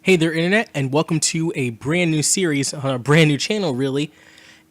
Hey there, Internet, and welcome to a brand new series on a brand new channel, really.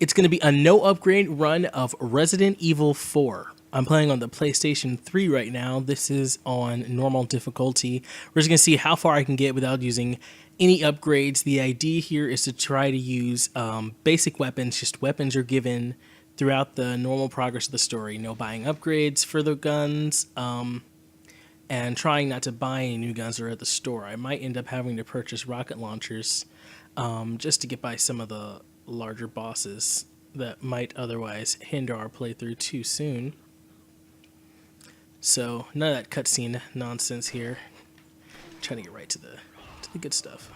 It's going to be a no upgrade run of Resident Evil 4. I'm playing on the PlayStation 3 right now. This is on normal difficulty. We're just going to see how far I can get without using any upgrades. The idea here is to try to use basic weapons, just weapons you're given throughout the normal progress of the story. No buying upgrades for the guns. And trying not to buy any new guns that are at the store. I might end up having to purchase rocket launchers just to get by some of the larger bosses that might otherwise hinder our playthrough too soon. So none of that cutscene nonsense here. Trying to get right to the good stuff.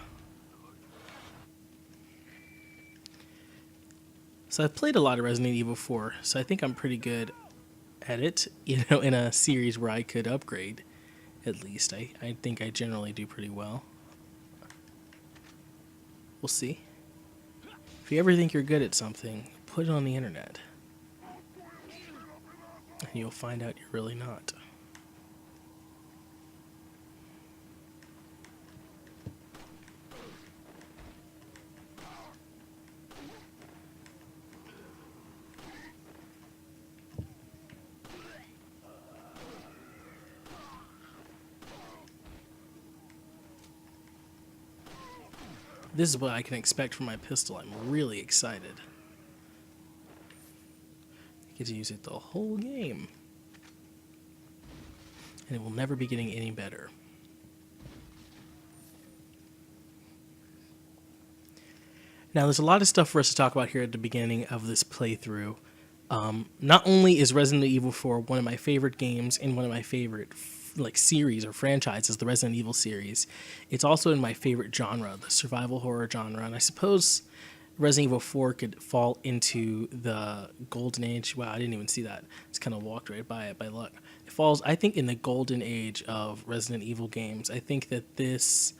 So I've played a lot of Resident Evil 4, so I think I'm pretty good at it, in a series where I could upgrade. At least, I think I generally do pretty well. We'll see. If you ever think you're good at something, put it on the internet. And you'll find out you're really not. This is what I can expect from my pistol. I'm really excited. I get to use it the whole game. And it will never be getting any better. Now, there's a lot of stuff for us to talk about here at the beginning of this playthrough. Not only is Resident Evil 4 one of my favorite games and one of my favorite series or franchises, the Resident Evil series, it's also in my favorite genre, the survival horror genre. And I suppose Resident Evil 4 could fall into the golden age. Wow, I didn't even see that. Just kind of walked right by it by luck. It falls, I think, in the golden age of Resident Evil games. I think that this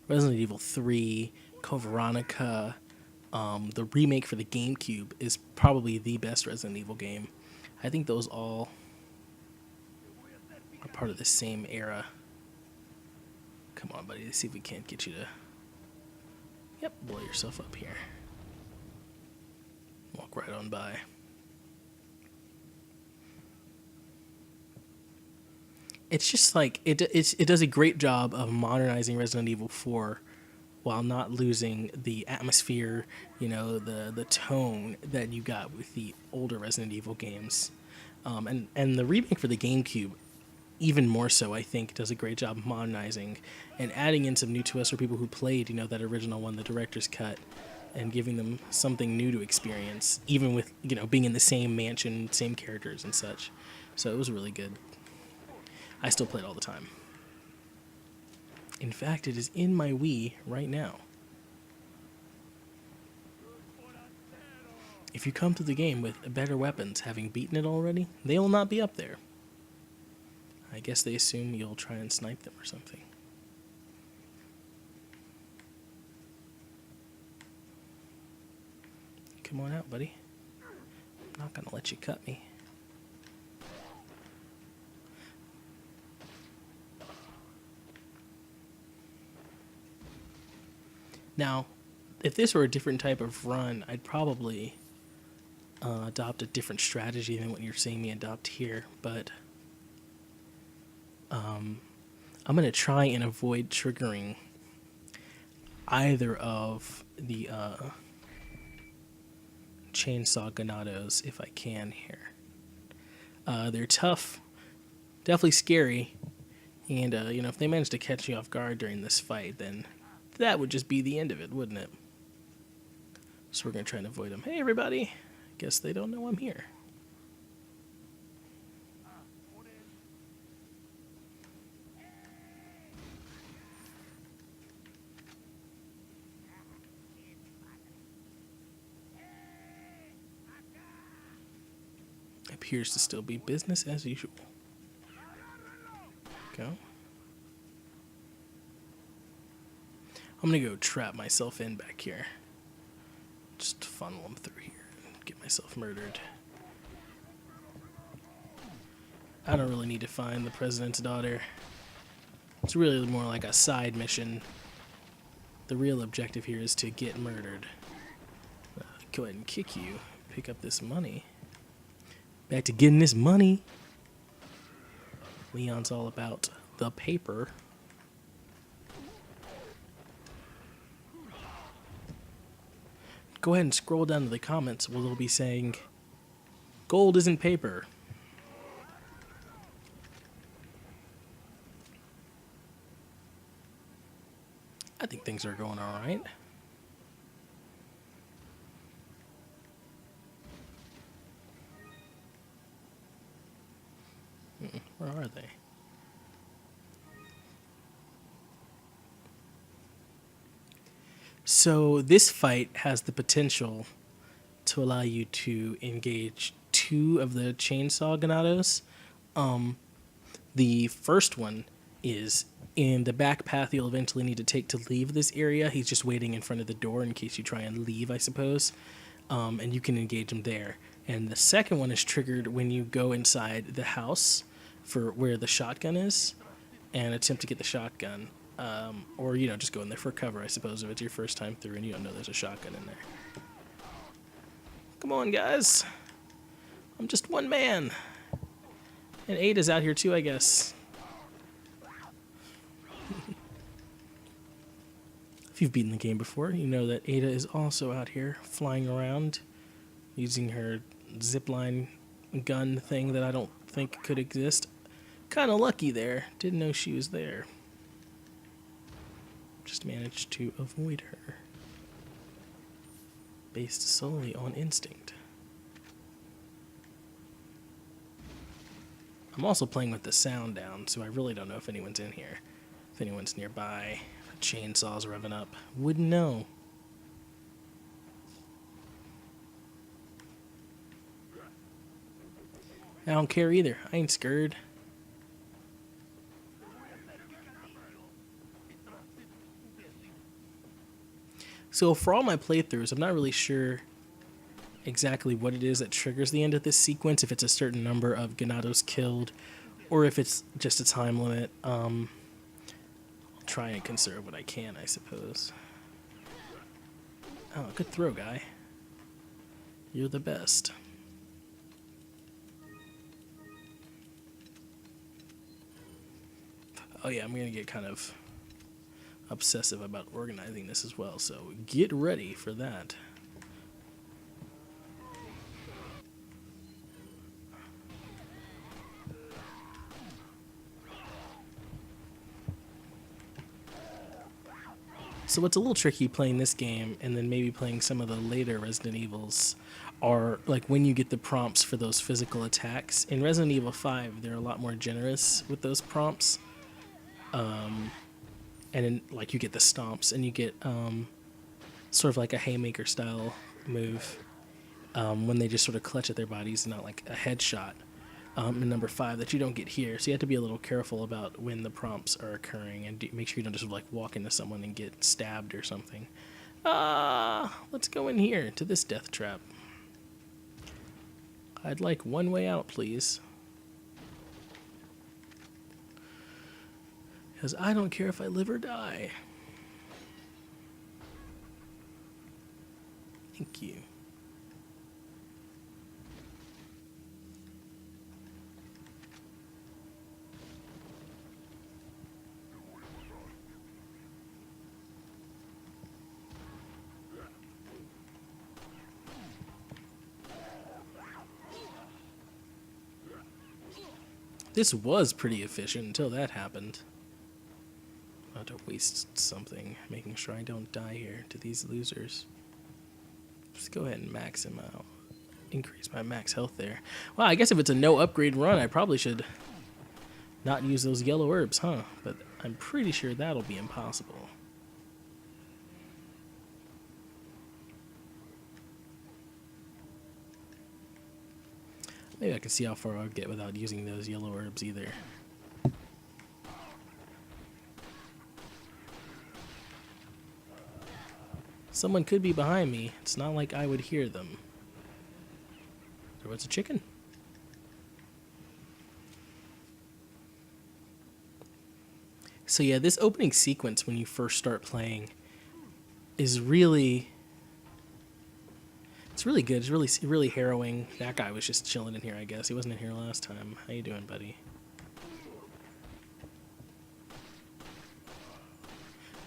Resident Evil 3, Code Veronica, the remake for the GameCube is probably the best Resident Evil game. I think those all are part of the same era. Come on, buddy. Let's see if we can't get you to... Yep, blow yourself up here. Walk right on by. It's just like, it does a great job of modernizing Resident Evil 4 while not losing the atmosphere, the tone that you got with the older Resident Evil games. And the remake for the GameCube, even more so, I think, does a great job of modernizing and adding in some new twists for people who played, that original one, the director's cut, and giving them something new to experience, even with, being in the same mansion, same characters and such. So it was really good. I still play it all the time. In fact, it is in my Wii right now. If you come to the game with better weapons, having beaten it already, they will not be up there. I guess they assume you'll try and snipe them or something. Come on out, buddy. I'm not gonna let you cut me. Now, if this were a different type of run, I'd probably adopt a different strategy than what you're seeing me adopt here, but I'm going to try and avoid triggering either of the chainsaw ganados if I can here. They're tough, definitely scary, and if they manage to catch you off guard during this fight, then that would just be the end of it, wouldn't it? So we're going to try and avoid them. Hey, everybody. Guess they don't know I'm here. Appears to still be business as usual. Go. I'm going to go trap myself in back here. Just funnel them through here and get myself murdered. I don't really need to find the president's daughter. It's really more like a side mission. The real objective here is to get murdered. Go ahead and kick you. Pick up this money. Back to getting this money. Leon's all about the paper. Go ahead and scroll down to the comments where they'll be saying, gold isn't paper. I think things are going all right. Where are they? So this fight has the potential to allow you to engage 2 of the chainsaw ganados. The first one is in the back path you'll eventually need to take to leave this area. He's just waiting in front of the door in case you try and leave, I suppose. And you can engage him there. And the second one is triggered when you go inside the house for where the shotgun is and attempt to get the shotgun. Or, you know, just go in there for cover, I suppose, if it's your first time through and you don't know there's a shotgun in there. Come on, guys. I'm just one man. And Ada's out here too, I guess. If you've beaten the game before, you know that Ada is also out here flying around using her zipline gun thing that I don't think could exist. Kind of lucky there. Didn't know she was there. Just managed to avoid her. Based solely on instinct. I'm also playing with the sound down, so I really don't know if anyone's in here. If anyone's nearby. If a chainsaw's revving up. Wouldn't know. I don't care either. I ain't scared. So for all my playthroughs, I'm not really sure exactly what it is that triggers the end of this sequence, if it's a certain number of ganados killed, or if it's just a time limit. I'll try and conserve what I can, I suppose. Oh, good throw, guy. You're the best. Oh yeah, I'm gonna get kind of obsessive about organizing this as well, so get ready for that. So what's a little tricky playing this game and then maybe playing some of the later Resident Evils are like when you get the prompts for those physical attacks. In Resident Evil 5, they're a lot more generous with those prompts. And then, like, you get the stomps, and you get sort of like a haymaker style move when they just sort of clutch at their bodies, not like a headshot in number 5 that you don't get here. So you have to be a little careful about when the prompts are occurring and make sure you don't just like walk into someone and get stabbed or something. Let's go in here to this death trap. I'd like one way out, please. Because I don't care if I live or die. Thank you. This was pretty efficient until that happened. Not to waste something, making sure I don't die here to these losers. Just go ahead and max him out. Increase my max health there. Well, I guess if it's a no upgrade run, I probably should not use those yellow herbs, huh? But I'm pretty sure that'll be impossible. Maybe I can see how far I'll get without using those yellow herbs either. Someone could be behind me. It's not like I would hear them. There was a chicken. So yeah, this opening sequence when you first start playing is really, it's really good. It's really harrowing. That guy was just chilling in here, I guess. He wasn't in here last time. How you doing, buddy?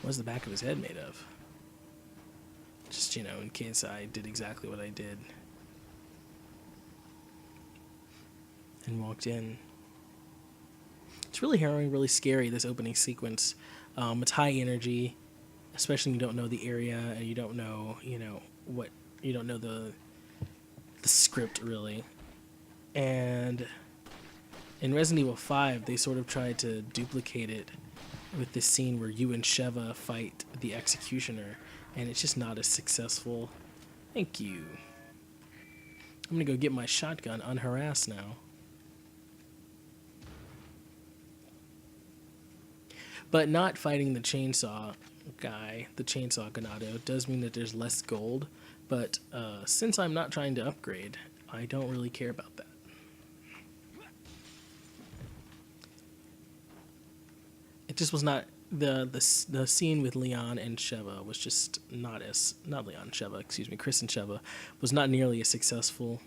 What's the back of his head made of? Just, you know, in case I did exactly what I did and walked in. It's really harrowing, really scary, this opening sequence. It's high energy, especially when you don't know the area and you don't know, you know, what, you don't know the script really. And in Resident Evil 5, they sort of tried to duplicate it with this scene where you and Sheva fight the Executioner, and it's just not as successful. Thank you. I'm gonna go get my shotgun unharassed now. But not fighting the chainsaw guy, the chainsaw ganado, does mean that there's less gold. But since I'm not trying to upgrade, I don't really care about that. It just was not the scene with Leon and Sheva was just not Leon, Sheva, excuse me, Chris and Sheva was not nearly as successful.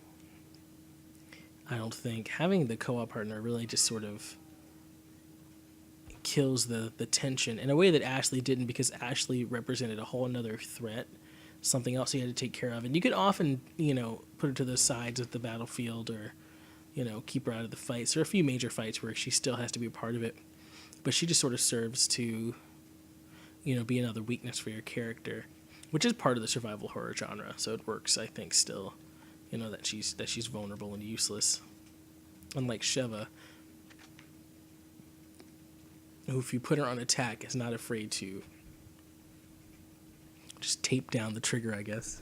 I don't think having the co-op partner really just sort of kills the tension in a way that Ashley didn't, because Ashley represented a whole another threat, something else you had to take care of, and you could often, you know, put her to the sides of the battlefield or, you know, keep her out of the fights. There are a few major fights where she still has to be a part of it, but she just sort of serves to, you know, be another weakness for your character, which is part of the survival horror genre, so it works, I think, still, you know, that she's vulnerable and useless, unlike Sheva, who, if you put her on attack, is not afraid to just tape down the trigger, I guess.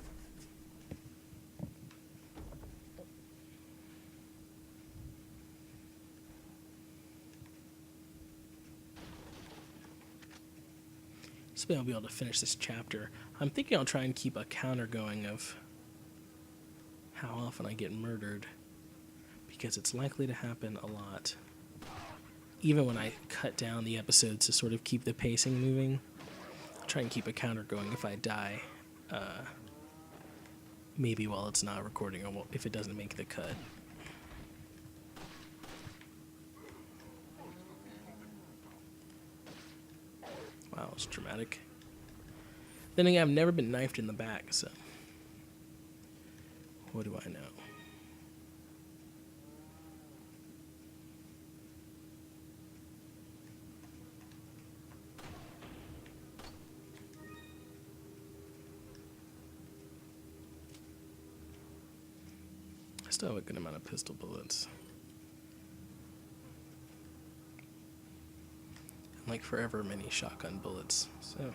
So I'll be able to finish this chapter. I'm thinking I'll try and keep a counter going of how often I get murdered, because it's likely to happen a lot. Even when I cut down the episodes to sort of keep the pacing moving, I'll try and keep a counter going if I die. Maybe while it's not recording, or if it doesn't make the cut. Wow, it's dramatic. Then again, I've never been knifed in the back, so what do I know? I still have a good amount of pistol bullets. Like forever many shotgun bullets, so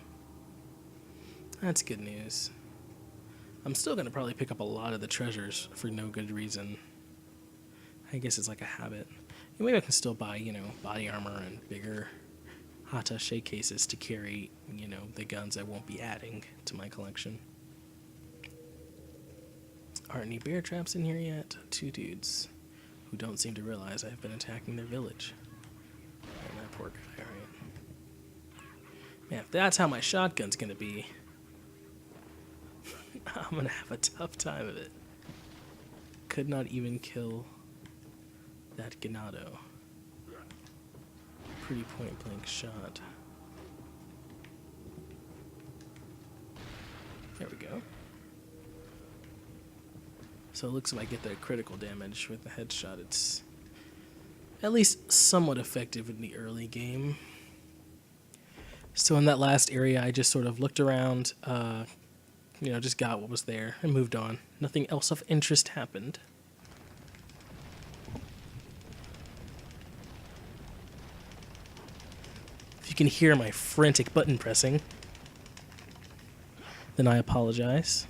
that's good news. I'm still gonna probably pick up a lot of the treasures for no good reason. I guess it's like a habit. Maybe I can still buy, you know, body armor and bigger attaché cases to carry, you know, the guns I won't be adding to my collection. Aren't any bear traps in here yet? Two dudes who don't seem to realize I've been attacking their village. And that poor guy, right? Man, if that's how my shotgun's gonna be, I'm gonna have a tough time of it. Could not even kill that ganado. Pretty point blank shot. There we go. So it looks like I get the critical damage with the headshot. It's at least somewhat effective in the early game. So in that last area, I just sort of looked around, you know, just got what was there and moved on. Nothing else of interest happened. If you can hear my frantic button pressing, then I apologize.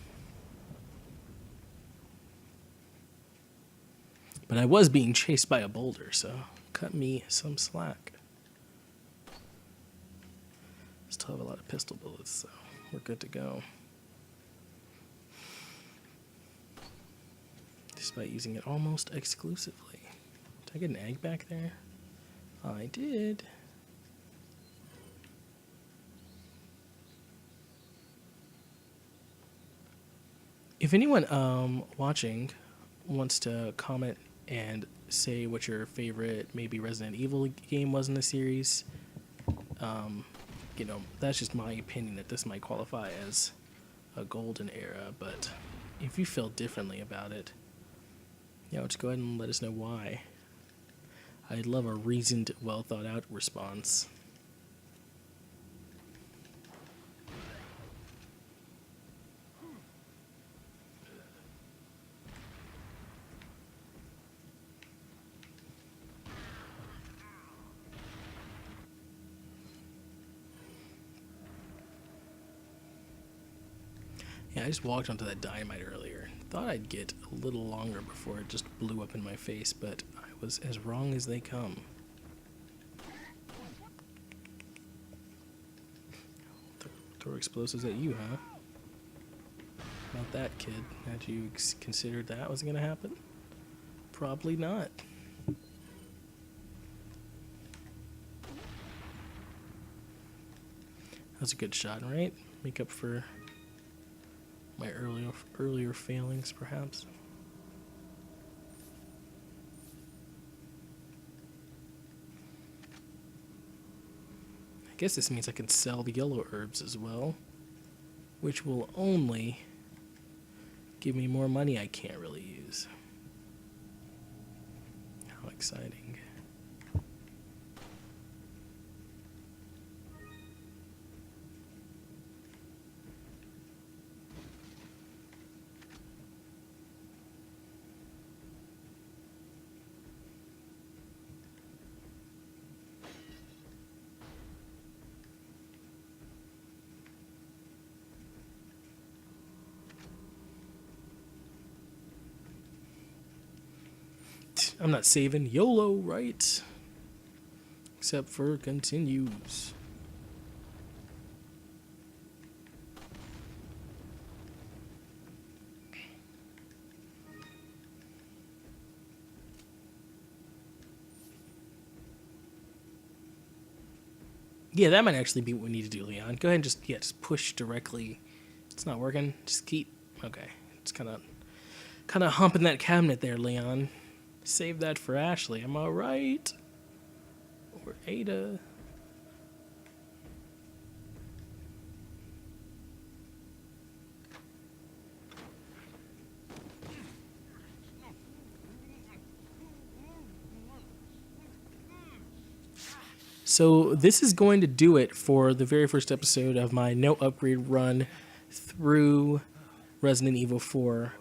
But I was being chased by a boulder, so cut me some slack. Still have a lot of pistol bullets, so we're good to go. Despite using it almost exclusively. Did I get an egg back there? I did. If anyone watching wants to comment and say what your favorite maybe Resident Evil game was in the series, you know, that's just my opinion that this might qualify as a golden era, but if you feel differently about it, you know, just go ahead and let us know why. I'd love a reasoned, well thought out response. Yeah, I just walked onto that dynamite earlier. Thought I'd get a little longer before it just blew up in my face, but I was as wrong as they come. Throw explosives at you, huh? Not that, kid. Had you considered that was gonna happen? Probably not. That's a good shot, right? Make up for my earlier failings, perhaps. I guess this means I can sell the yellow herbs as well, which will only give me more money I can't really use. How exciting. I'm not saving YOLO, right? Except for continues. Yeah, that might actually be what we need to do, Leon. Go ahead and just push directly. It's not working. Just keep. Okay. It's kind of humping that cabinet there, Leon. Save that for Ashley. Am I right? Or Ada. So this is going to do it for the very first episode of my no upgrade run through Resident Evil 4.